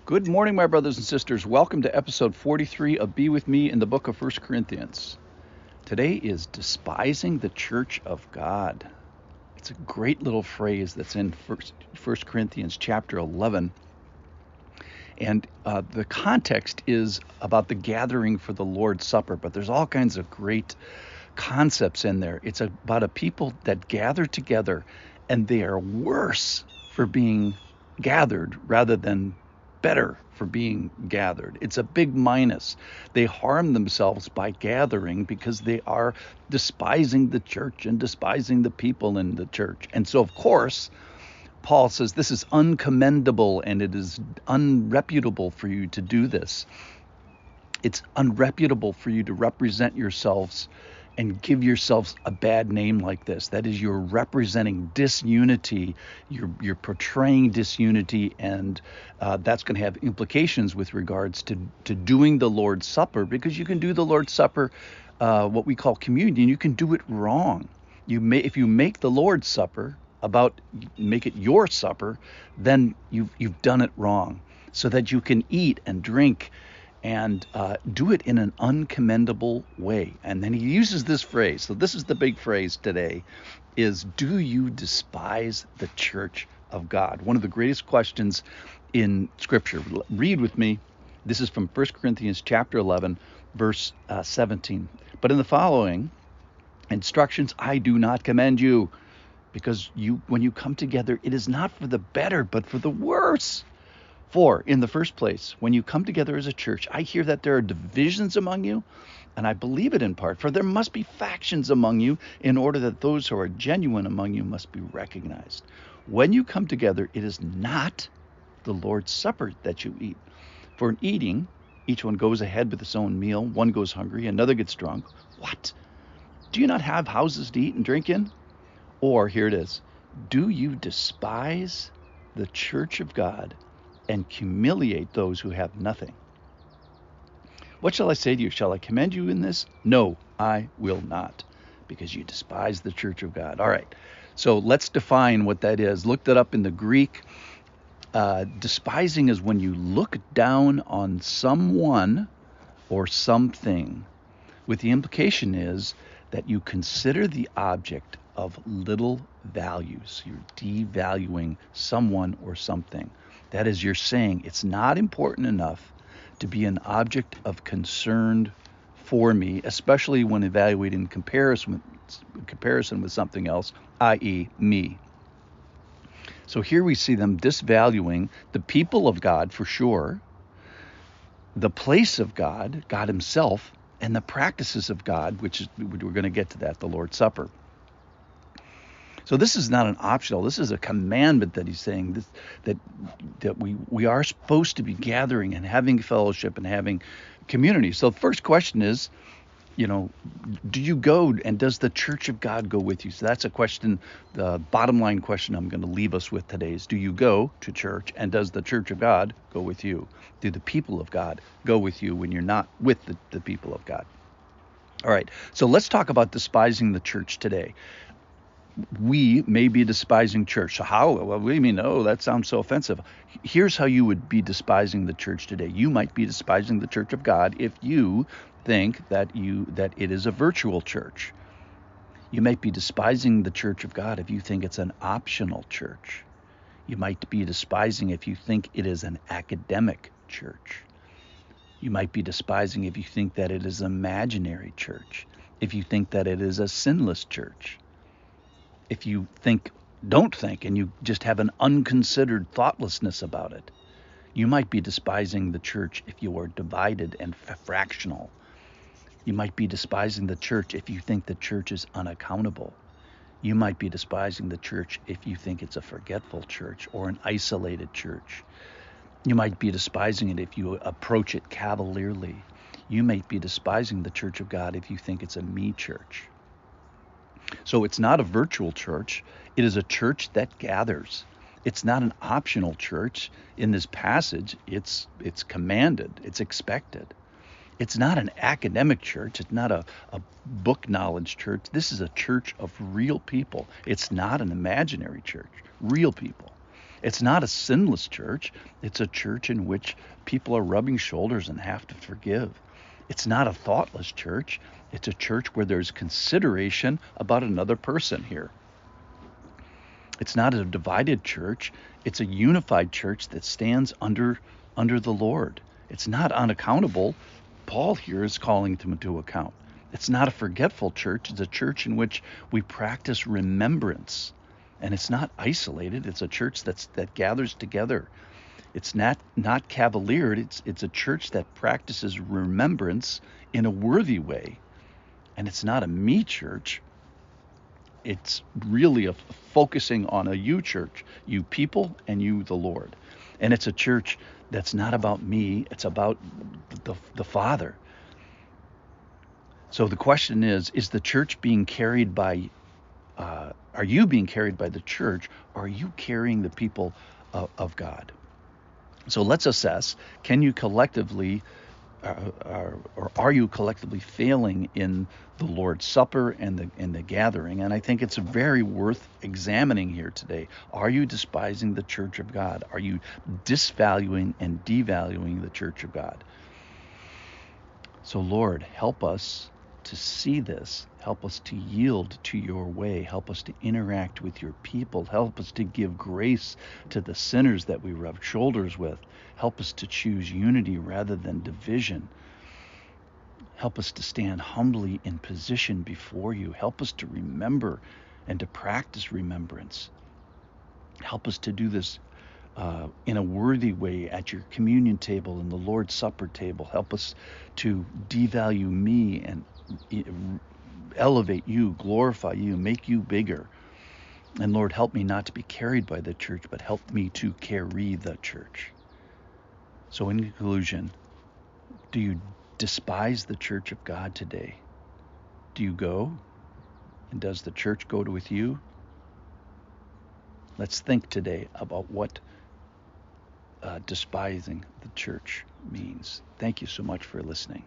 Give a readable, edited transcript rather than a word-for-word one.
Good morning, my brothers and sisters. Welcome to episode 43 of Be With Me in the book of 1 Corinthians. Today is Despising the Church of God. It's a great little phrase that's in 1 Corinthians chapter 11. And the context is about the gathering for the Lord's Supper, but there's all kinds of great concepts in there. It's about a people that gather together, and they are worse for being gathered rather than better for being gathered. It's a big minus. They harm themselves by gathering because they are despising the church and despising the people in the church. And so, of course, Paul says this is uncommendable and it is unreputable for you to do this. It's unreputable for you to represent yourselves and give yourselves a bad name like this. That is, you're representing disunity, you're portraying disunity, and that's going to have implications with regards to doing the Lord's Supper, because you can do the Lord's Supper, what we call communion, you can do it wrong. If you make the Lord's Supper make it your supper, then you've done it wrong, so that you can eat and drink and do it in an uncommendable way. And then he uses this phrase. So this is the big phrase today, is do you despise the church of God? One of the greatest questions in Scripture. Read with me. This is from 1 Corinthians chapter 11, verse 17. But in the following instructions, I do not commend you, because when you come together, it is not for the better, but for the worse. For, in the first place, when you come together as a church, I hear that there are divisions among you, and I believe it in part, for there must be factions among you, in order that those who are genuine among you must be recognized. When you come together, it is not the Lord's Supper that you eat. For in eating, each one goes ahead with his own meal, one goes hungry, another gets drunk. What? Do you not have houses to eat and drink in? Or, here it is, do you despise the church of God and humiliate those who have nothing? What shall I say to you? Shall I commend you in this? No, I will not, because you despise the church of God. All right, so let's define what that is. Look that up in the Greek. Despising is when you look down on someone or something, with the implication is that you consider the object of little values. You're devaluing someone or something. That is, you're saying it's not important enough to be an object of concern for me, especially when evaluating comparison with something else, i.e. me. So here we see them disvaluing the people of God, for sure, the place of God, God himself, and the practices of God, which is, we're going to get to that, the Lord's Supper. So this is not an optional. This is a commandment that he's saying, that we are supposed to be gathering and having fellowship and having community. So the first question is, do you go, and does the church of God go with you? So that's a question, the bottom line question I'm going to leave us with today is, do you go to church, and does the church of God go with you? Do the people of God go with you when you're not with the people of God? All right, so let's talk about despising the church today. We may be despising church. So how? Well, we mean, that sounds so offensive. Here's how you would be despising the church today. You might be despising the church of God if you think that it is a virtual church. You might be despising the church of God if you think it's an optional church. You might be despising if you think it is an academic church. You might be despising if you think that it is an imaginary church. If you think that it is a sinless church. If you don't think, and you just have an unconsidered thoughtlessness about it. You might be despising the church if you are divided and fractional. You might be despising the church if you think the church is unaccountable. You might be despising the church if you think it's a forgetful church or an isolated church. You might be despising it if you approach it cavalierly. You might be despising the church of God if you think it's a me church. So it's not a virtual church. It is a church that gathers. It's not an optional church. In this passage, it's commanded. It's expected. It's not an academic church. It's not a book knowledge church. This is a church of real people. It's not an imaginary church. Real people. It's not a sinless church. It's a church in which people are rubbing shoulders and have to forgive. It's not a thoughtless church. It's a church where there's consideration about another person here. It's not a divided church. It's a unified church that stands under the Lord. It's not unaccountable. Paul here is calling them to account. It's not a forgetful church. It's a church in which we practice remembrance. And it's not isolated. It's a church that gathers together. It's not cavalier. It's a church that practices remembrance in a worthy way. And it's not a me church. It's really a focusing on a you church, you people and you the Lord. And it's a church that's not about me. It's about the Father. So the question is the church being carried by, are you being carried by the church, or are you carrying the people of God? So let's assess, can you collectively, or are you collectively failing in the Lord's Supper and the gathering? And I think it's very worth examining here today. Are you despising the church of God? Are you disvaluing and devaluing the church of God? So Lord, help us to see this. Help us to yield to your way. Help us to interact with your people. Help us to give grace to the sinners that we rub shoulders with. Help us to choose unity rather than division. Help us to stand humbly in position before you. Help us to remember and to practice remembrance. Help us to do this in a worthy way at your communion table and the Lord's Supper table. Help us to devalue me and elevate you, glorify you, make you bigger. And Lord, help me not to be carried by the church, but help me to carry the church. So in conclusion, do you despise the church of God today? Do you go? And does the church go with you? Let's think today about what despising the church means. Thank you so much for listening.